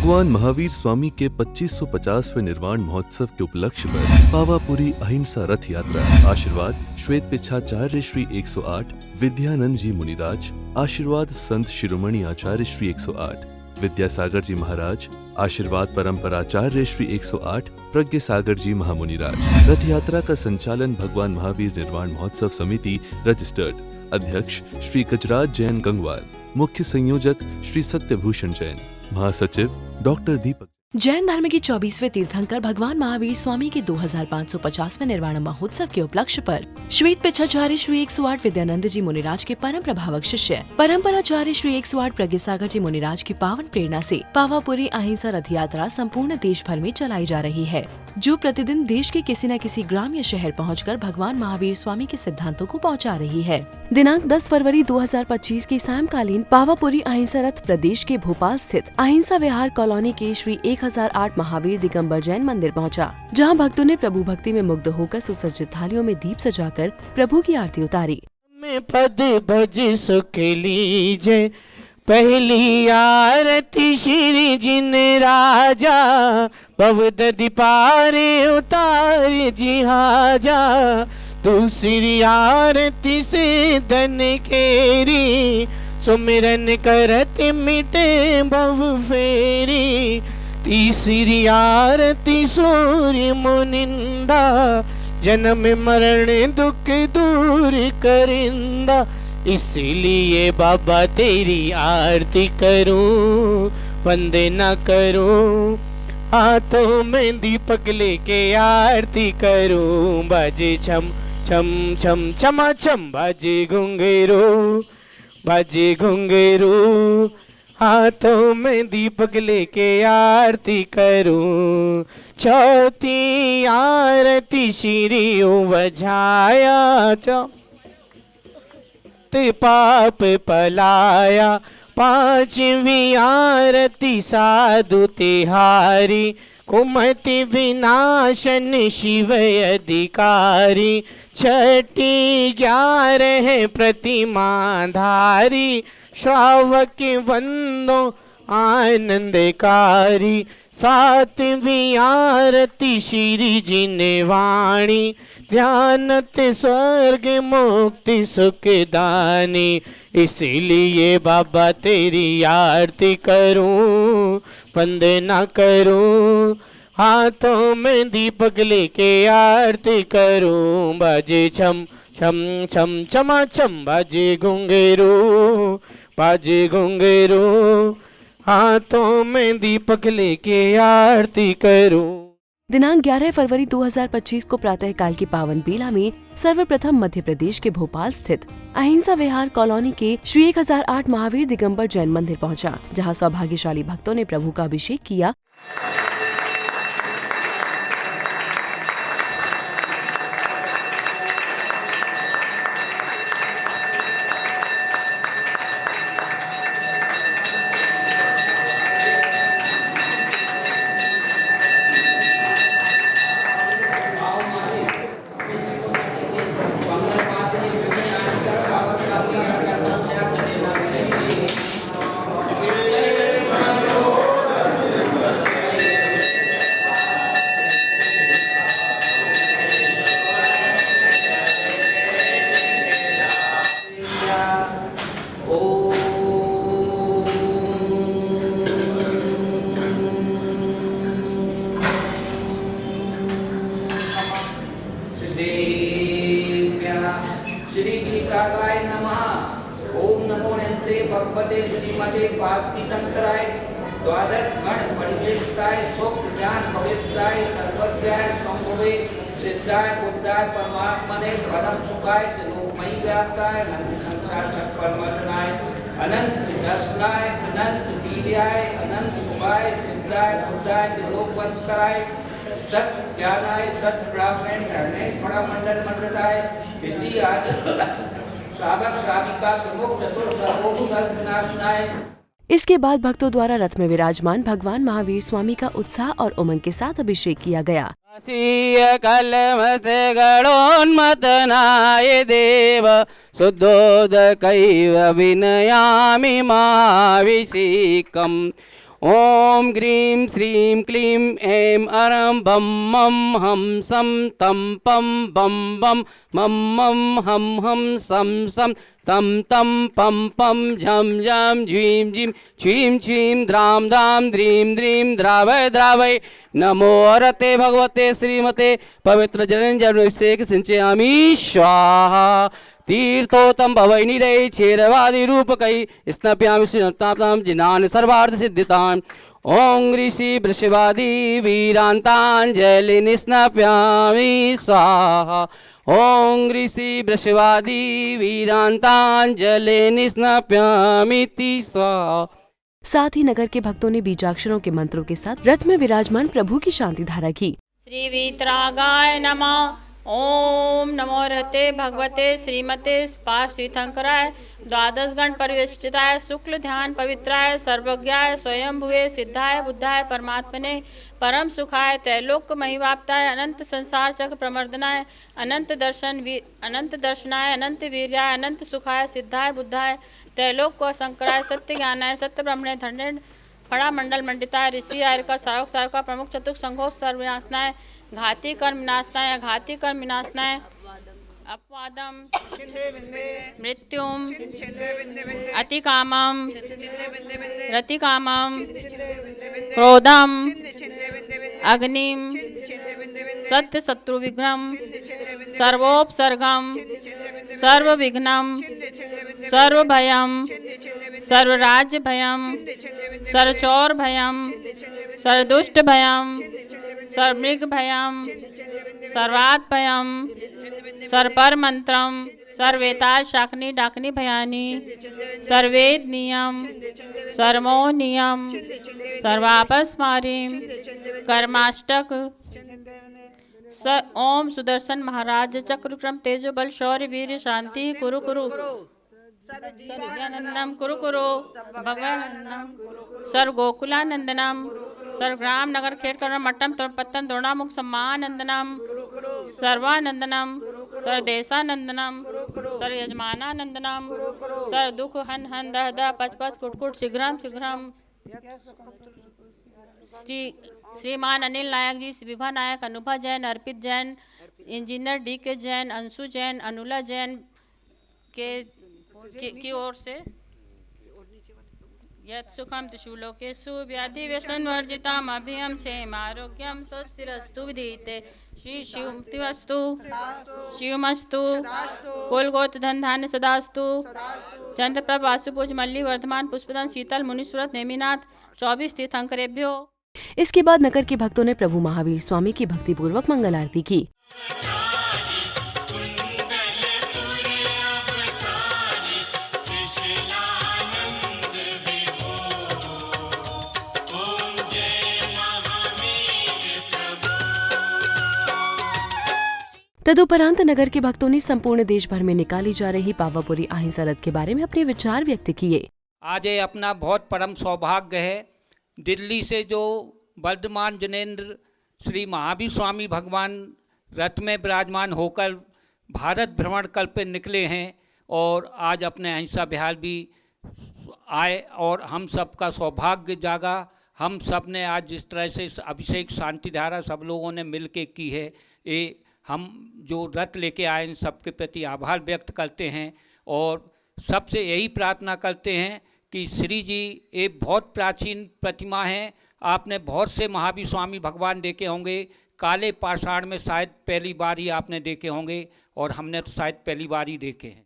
भगवान महावीर स्वामी के 2550वें निर्वाण महोत्सव के उपलक्ष्य पर पावापुरी अहिंसा रथ यात्रा। आशीर्वाद श्वेत पिछाचार्य श्री 108 विद्यानंद जी मुनिराज। आशीर्वाद संत शिरोमणि आचार्य श्री 108 विद्यासागर जी महाराज। आशीर्वाद परंपराचार्य श्री 108 प्रज्ञ सागर जी महामुनिराज। रथ यात्रा का संचालन भगवान महावीर निर्वाण महोत्सव समिति रजिस्टर्ड अध्यक्ष श्री गजराज जैन गंगवार, मुख्य संयोजक श्री सत्यभूषण जैन, महासचिव डॉक्टर दीपक। जैन धर्म की 24वें तीर्थंकर भगवान महावीर स्वामी के 2550वें निर्वाण महोत्सव के उपलक्ष्य पर श्वेत पिछाचार्य श्री 108 विद्यानंद जी मुनिराज के परम प्रभावक शिष्य परंपराचार्य श्री 108 प्रज्ञ सागर जी मुनिराज की पावन प्रेरणा से पावापुरी अहिंसा रथ यात्रा संपूर्ण देश भर में चलाई जा रही है, जो प्रतिदिन देश के किसी न किसी ग्राम या शहर पहुंचकर भगवान महावीर स्वामी के सिद्धांतों को पहुंचा रही है। दिनांक 10 फरवरी 2025 की सायंकालीन पावापुरी अहिंसा रथ प्रदेश के भोपाल स्थित अहिंसा विहार कॉलोनी के श्री 1008 महावीर दिगंबर जैन मंदिर पहुंचा, जहां भक्तों ने प्रभु भक्ति में मुग्ध होकर सुसज्जित थालियों में दीप सजाकर प्रभु की आरती उतारी। में पद भज सुख लीजे, पहली आरती श्री जिन राजा, भवदधि पारे उतार जिहाजा। दूसरी आरती से धन केरी, सुमिरन करत मिटे भव फेरी। तीसरी आरती सूर्य मुनिंदा, जन्म मरण दुख दूर करिंदा। इसलिए बाबा तेरी आरती करूं, वंदना करूं, हाथों में दीपक लेके आरती करूं। बाजे छम छम छम छमा छम, बाजे घुंघरू, बाजे घुंघरू, हाथों में दीपक लेके आरती करूं। चौथी आरती श्री वझाया, ते पाप पलाया। पांचवी आरती साधु तिहारी, कुमति विनाशन शिव अधिकारी। छठी 11 प्रतिमा धारी, श्रावक वंदो आनंदकारी। सातवीं आरती श्री जिने वाणी, ध्यानत स्वर्ग मुक्ति सुख दानी। इसलिए बाबा तेरी आरती करूं, वंदना करूं, हाथों में दीपक लेके आरती करूं। बाजे छम छम छम छमा छम, बाजे घुंघरू, बाजे घुंघरू, हाथों में दीपक लेके आरती करूं। दिनांक 11 फरवरी 2025 को प्रातः काल की पावन बेला में सर्वप्रथम मध्य प्रदेश के भोपाल स्थित अहिंसा विहार कॉलोनी के श्री 1008 महावीर दिगंबर जैन मंदिर पहुंचा, जहां सौभाग्यशाली भक्तों ने प्रभु का अभिषेक किया। श्री गीतागाय नमः। ओम नमो यंत्रे भगवते श्रीमते पार्थितंत्राय, द्वादश गण परिवेष्टाय, सूक्ष्म ज्ञान पवित्राय, सर्वज्ञाय संभवे, सिद्धाय बुद्धाय परमात्मने, परम सुखाय, लोकमयी व्याप्ताय, अनंत संसार परमर्नाय, अनंत दर्शनाय, अनंत वीर्याय, अनंत सुखाय, सिद्धाय बुद्धाय, लोकवत्सराय, सत्य ज्ञानाय, सत्य ब्राह्मण धर्मे बड़ा मंडल मंडलाय, इसी आज श्रावक श्राविका प्रमुख चतुर सर्वों सर्वनाशनाय। इसके बाद भक्तों द्वारा रथ में विराजमान भगवान महावीर स्वामी का उत्साह और उमंग के साथ अभिषेक किया गया। कलमसे गणोन्मतनाय देव, शुद्धोदकैव विनयामि माभिषेकम्। ओम ग्रीं श्रीं क्लीं ऐं अरं बम मम हम सम तम पम बम बम मम मम हम सम तम तम पम पम झम झम झीं झीं छीं छीं द्राम द्राम द्रीं द्रीं द्रावय द्रावय नमो अरते भगवते श्रीमते पवित्र जलन जलाभिषेक सिंचयामि स्वाहा तीर्थोतम भवै निरय छेरवादि रूपकै स्नप्यामि स्नाप्तां जिनान सर्वार्थ सिद्धितां ओं ऋषि वृषवादि वीरांतांजलि निस्नप्यामि स्वाहा ओं ऋषि वृषवादि वीरांतांजलि निस्नप्यामिति स्वाहा। साथ ही नगर के भक्तों ने बीजाक्षरों के मंत्रों के साथ रथ में विराजमान प्रभु की शांति धारा की। श्री वीतरागाय नमः। ओम नमो रहते भगवते श्रीमते पार्थ तीर्थंकराय द्वादश गण परिवेष्टिताय शुक्ल ध्यान पवित्राय सर्वज्ञाय स्वयंभुवे सिद्धाय बुद्धाय परमात्मने परम सुखाय त्रैलोक महिवाप्ताय अनंत संसार चक्र प्रमर्दनाय अनंत दर्शनाय अनंत वीर्याय अनंत सुखाय सिद्धाय बुद्धाय त्रैलोक को शंकराय सत्य ज्ञानाय सत्य ब्रह्मणे धन्य फड़ा मंडल मंडिताय ऋषि आर्य का सारक सारका प्रमुख चतुर्थ संघोष सर्वनाशनाय घाती कर्म विनाशनाय घाती कर्म विनाशनाय अपवादम मृत्युम अतिकामम रतिकामम क्रोधम अग्निम सत्य शत्रु विघ्नम सर्वोपसर्गम सर्वविघ्नम सर्वभयम सर्वराज्य भयम सर्वचौर भयम सर्वदुष्ट भयम सर्वमृग भयम सर्वात् भयम सर्पर मंत्रम सर्वेता शाकनी डाकनी भयानी सर्वेद नियम सर्वो नियम सर्वापस्मारीम कर्माष्टक ओम सुदर्शन महाराज चक्रक्रम तेजो बल शौर्य वीर शांति कुरु कुरु सर्वज्ञानंदनम कुरु कुरु भगवानंदनम सर्व गोकुलानंदनम सर्व ग्राम नगर खेड़कर मट्टम पत्तन द्रोणामुख सम्मानंदनम सर्वानंदनम सर्व देशानंदनम सर्व यजमानानंदनम सर्व दुख हन हन दह दह पच पच कुट कुट शीघ्रम शीघ्रम श्रीमान अनिल नायक जी, विभा नायक, अनुभा जैन, अर्पित जैन, इंजीनियर डी के जैन, अंशु जैन, अनुला जैन की ओर से यत् सुखम त्रिशूलोकेषु व्याधि व्यसन वर्जिताम अभियम क्षेम आरोग्यम स्वस्तिरस्तु विधीते श्री शिवमस्तु शिवमस्तु कुल गोत्र धन धान्य सदास्तु चंद्रप्रभ वासुपूज मल्ली वर्धमान पुष्पदन शीतल मुनीश्वरत नेमिनाथ 24 तीर्थंकरेभ्यो। इसके बाद नगर के भक्तों ने प्रभु महावीर स्वामी की भक्तिपूर्वक मंगल आरती की। तदुपरांत नगर के भक्तों ने संपूर्ण देश भर में निकाली जा रही पावापुरी अहिंसा रथ के बारे में अपने विचार व्यक्त किए। आज ये अपना बहुत परम सौभाग्य है, दिल्ली से जो वर्धमान जनेन्द्र श्री महावीर स्वामी भगवान रथ में विराजमान होकर भारत भ्रमण कल पे निकले हैं और आज अपने अहिंसा विहार भी आए और हम सब का सौभाग्य जागा। हम सब ने आज जिस तरह से अभिषेक शांति धारा सब लोगों ने मिल के की है, ये हम जो रथ लेके आए इन सबके प्रति आभार व्यक्त करते हैं और सबसे यही प्रार्थना करते हैं कि श्री जी एक बहुत प्राचीन प्रतिमा है। आपने बहुत से महावीर स्वामी भगवान देखे होंगे, काले पाषाण में शायद पहली बार ही आपने देखे होंगे और हमने तो शायद पहली बार ही देखे हैं।